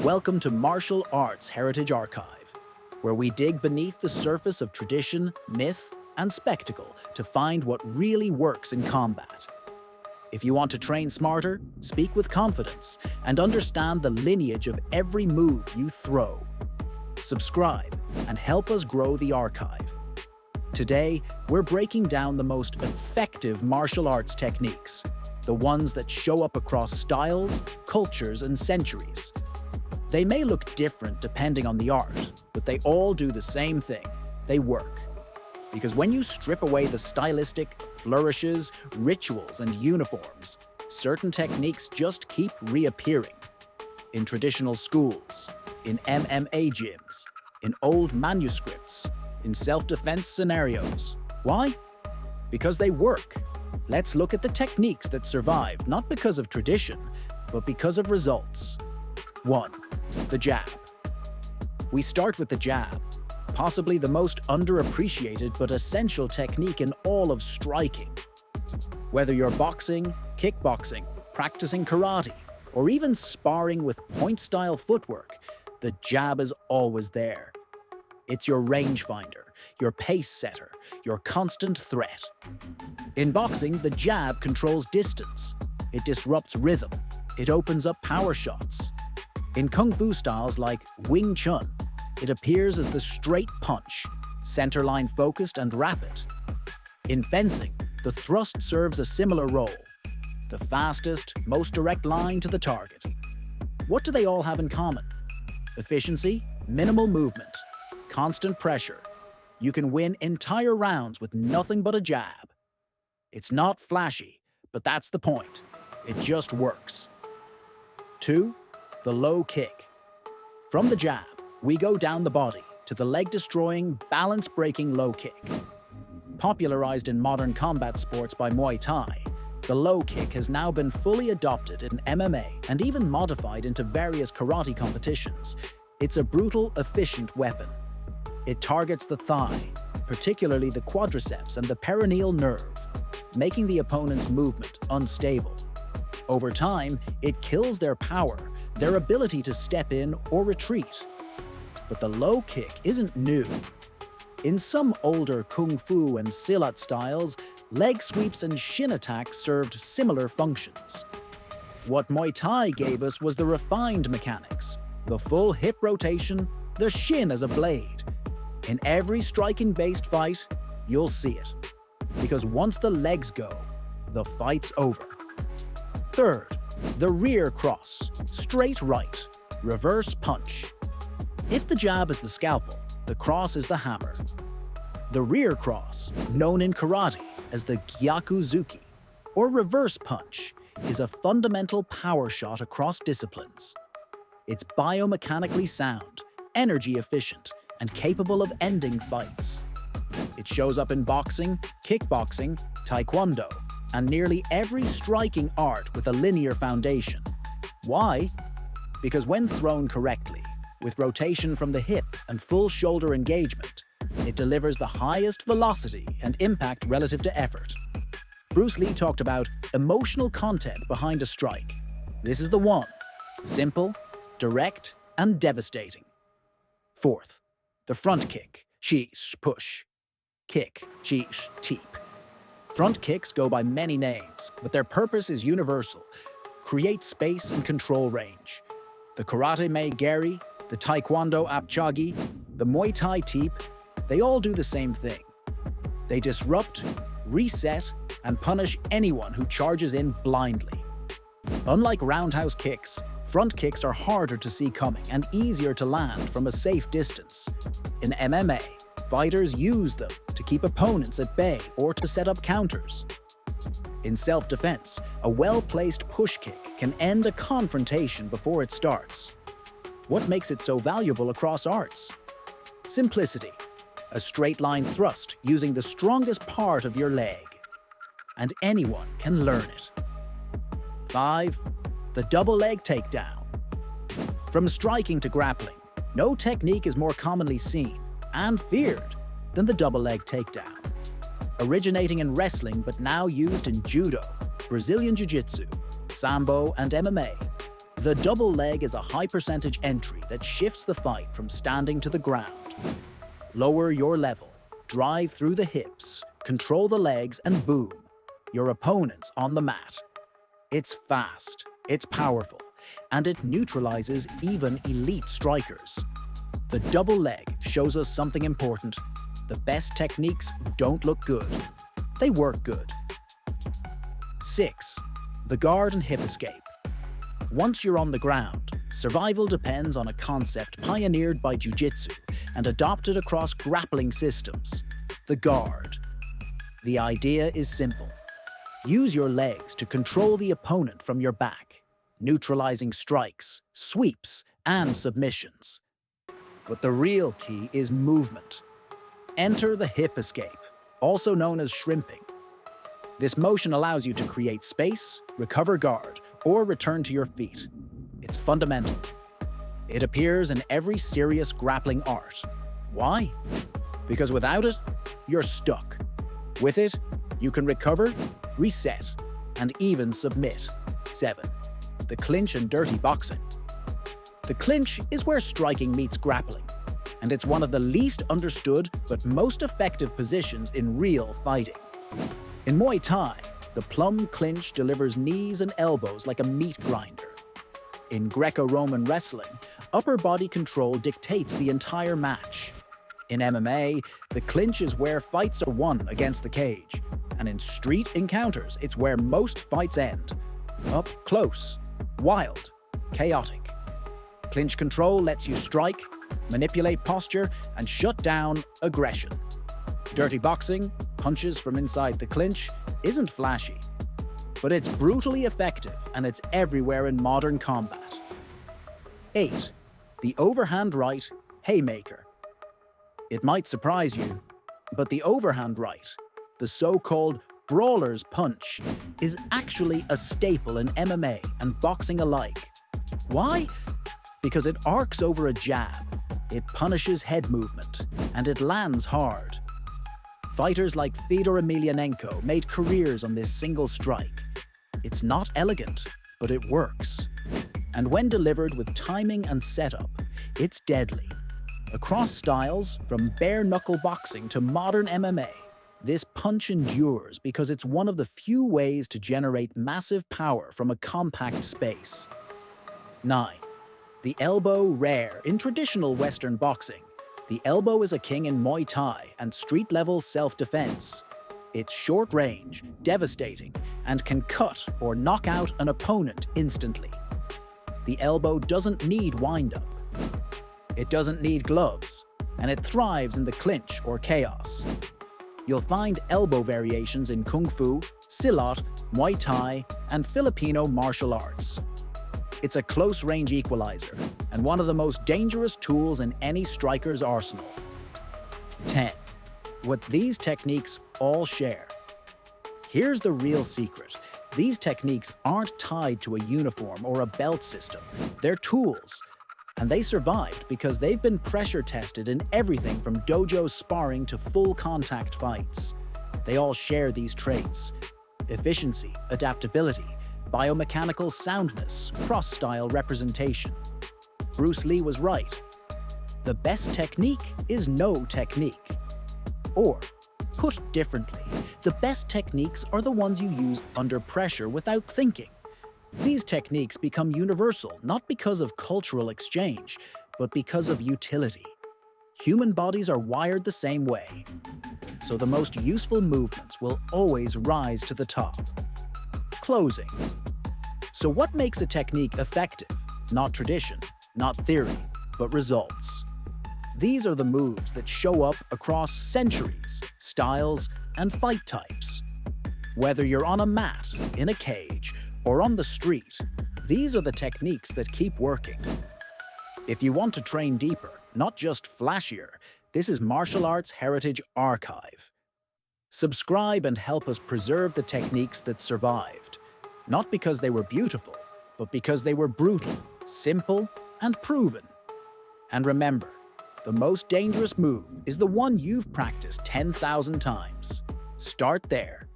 Welcome to Martial Arts Heritage Archive, where we dig beneath the surface of tradition, myth, and spectacle to find what really works in combat. If you want to train smarter, speak with confidence, and understand the lineage of every move you throw, subscribe and help us grow the archive. Today, we're breaking down the most effective martial arts techniques, the ones that show up across styles, cultures, and centuries. They may look different depending on the art, but they all do the same thing. They work. Because when you strip away the stylistic flourishes, rituals, and uniforms, certain techniques just keep reappearing. In traditional schools, in MMA gyms, in old manuscripts, in self-defense scenarios. Why? Because they work. Let's look at the techniques that survived, not because of tradition, but because of results. 1. The jab. We start with the jab, possibly the most underappreciated but essential technique in all of striking. Whether you're boxing, kickboxing, practicing karate, or even sparring with point-style footwork, the jab is always there. It's your rangefinder, your pace setter, your constant threat. In boxing, the jab controls distance. It disrupts rhythm. It opens up power shots. In kung fu styles like Wing Chun, it appears as the straight punch, center-line focused and rapid. In fencing, the thrust serves a similar role, the fastest, most direct line to the target. What do they all have in common? Efficiency, minimal movement, constant pressure. You can win entire rounds with nothing but a jab. It's not flashy, but that's the point. It just works. 2. The low kick. From the jab, we go down the body to the leg-destroying, balance-breaking low kick. Popularized in modern combat sports by Muay Thai, the low kick has now been fully adopted in MMA and even modified into various karate competitions. It's a brutal, efficient weapon. It targets the thigh, particularly the quadriceps and the perineal nerve, making the opponent's movement unstable. Over time, it kills their power, their ability to step in or retreat. But the low kick isn't new. In some older kung fu and silat styles, leg sweeps and shin attacks served similar functions. What Muay Thai gave us was the refined mechanics, the full hip rotation, the shin as a blade. In every striking-based fight, you'll see it. Because once the legs go, the fight's over. 3rd, the rear cross, straight right, reverse punch. If the jab is the scalpel, the cross is the hammer. The rear cross, known in karate as the gyakuzuki, or reverse punch, is a fundamental power shot across disciplines. It's biomechanically sound, energy efficient, and capable of ending fights. It shows up in boxing, kickboxing, taekwondo, and nearly every striking art with a linear foundation. Why? Because when thrown correctly, with rotation from the hip and full shoulder engagement, it delivers the highest velocity and impact relative to effort. Bruce Lee talked about emotional content behind a strike. This is the one: simple, direct, and devastating. 4th, the front kick, shish, push. Kick, shish, teep. Front kicks go by many names, but their purpose is universal: create space and control range. The karate me-geri, the taekwondo apchagi, the Muay Thai teep, they all do the same thing. They disrupt, reset, and punish anyone who charges in blindly. Unlike roundhouse kicks, front kicks are harder to see coming and easier to land from a safe distance. In MMA, fighters use them to keep opponents at bay or to set up counters. In self-defense, a well-placed push kick can end a confrontation before it starts. What makes it so valuable across arts? Simplicity. A straight-line thrust using the strongest part of your leg. And anyone can learn it. 5. The double leg takedown. From striking to grappling, no technique is more commonly seen and feared than the double leg takedown. Originating in wrestling but now used in judo, Brazilian jiu-jitsu, sambo, and MMA, The double leg is a high percentage entry that shifts the fight from standing to the ground. Lower your level, drive through the hips, control the legs, and boom, your opponent's on the mat. It's fast, it's powerful, and it neutralizes even elite strikers. The double leg shows us something important. The best techniques don't look good. They work good. 6. The guard and hip escape. Once you're on the ground, survival depends on a concept pioneered by jiu-jitsu and adopted across grappling systems: the guard. The idea is simple. Use your legs to control the opponent from your back, neutralizing strikes, sweeps, and submissions. But the real key is movement. Enter the hip escape, also known as shrimping. This motion allows you to create space, recover guard, or return to your feet. It's fundamental. It appears in every serious grappling art. Why? Because without it, you're stuck. With it, you can recover, reset, and even submit. 7. The clinch and dirty boxing. The clinch is where striking meets grappling, and it's one of the least understood but most effective positions in real fighting. In Muay Thai, the plum clinch delivers knees and elbows like a meat grinder. In Greco-Roman wrestling, upper body control dictates the entire match. In MMA, the clinch is where fights are won against the cage. And in street encounters, it's where most fights end. Up close, wild, chaotic. Clinch control lets you strike, manipulate posture, and shut down aggression. Dirty boxing, punches from inside the clinch, isn't flashy, but it's brutally effective and it's everywhere in modern combat. 8. The overhand right haymaker. It might surprise you, but the overhand right, the so-called brawler's punch, is actually a staple in MMA and boxing alike. Why? Because it arcs over a jab, it punishes head movement, and it lands hard. Fighters like Fedor Emelianenko made careers on this single strike. It's not elegant, but it works. And when delivered with timing and setup, it's deadly. Across styles, from bare-knuckle boxing to modern MMA, this punch endures because it's one of the few ways to generate massive power from a compact space. 9. The elbow rare in traditional Western boxing. The elbow is a king in Muay Thai and street-level self-defense. It's short-range, devastating, and can cut or knock out an opponent instantly. The elbow doesn't need wind-up. It doesn't need gloves, and it thrives in the clinch or chaos. You'll find elbow variations in Kung Fu, Silat, Muay Thai, and Filipino martial arts. It's a close-range equalizer and one of the most dangerous tools in any striker's arsenal. 10. What these techniques all share. Here's the real secret. These techniques aren't tied to a uniform or a belt system. They're tools. And they survived because they've been pressure tested in everything from dojo sparring to full contact fights. They all share these traits: efficiency, adaptability, biomechanical soundness, cross-style representation. Bruce Lee was right. The best technique is no technique. Or, put differently, the best techniques are the ones you use under pressure without thinking. These techniques become universal not because of cultural exchange, but because of utility. Human bodies are wired the same way, so the most useful movements will always rise to the top. Closing. So what makes a technique effective? Not tradition, not theory, but results. These are the moves that show up across centuries, styles, and fight types. Whether you're on a mat, in a cage, or on the street, these are the techniques that keep working. If you want to train deeper, not just flashier, this is Martial Arts Heritage Archive. Subscribe and help us preserve the techniques that survived, not because they were beautiful, but because they were brutal, simple, and proven. And remember, the most dangerous move is the one you've practiced 10,000 times. Start there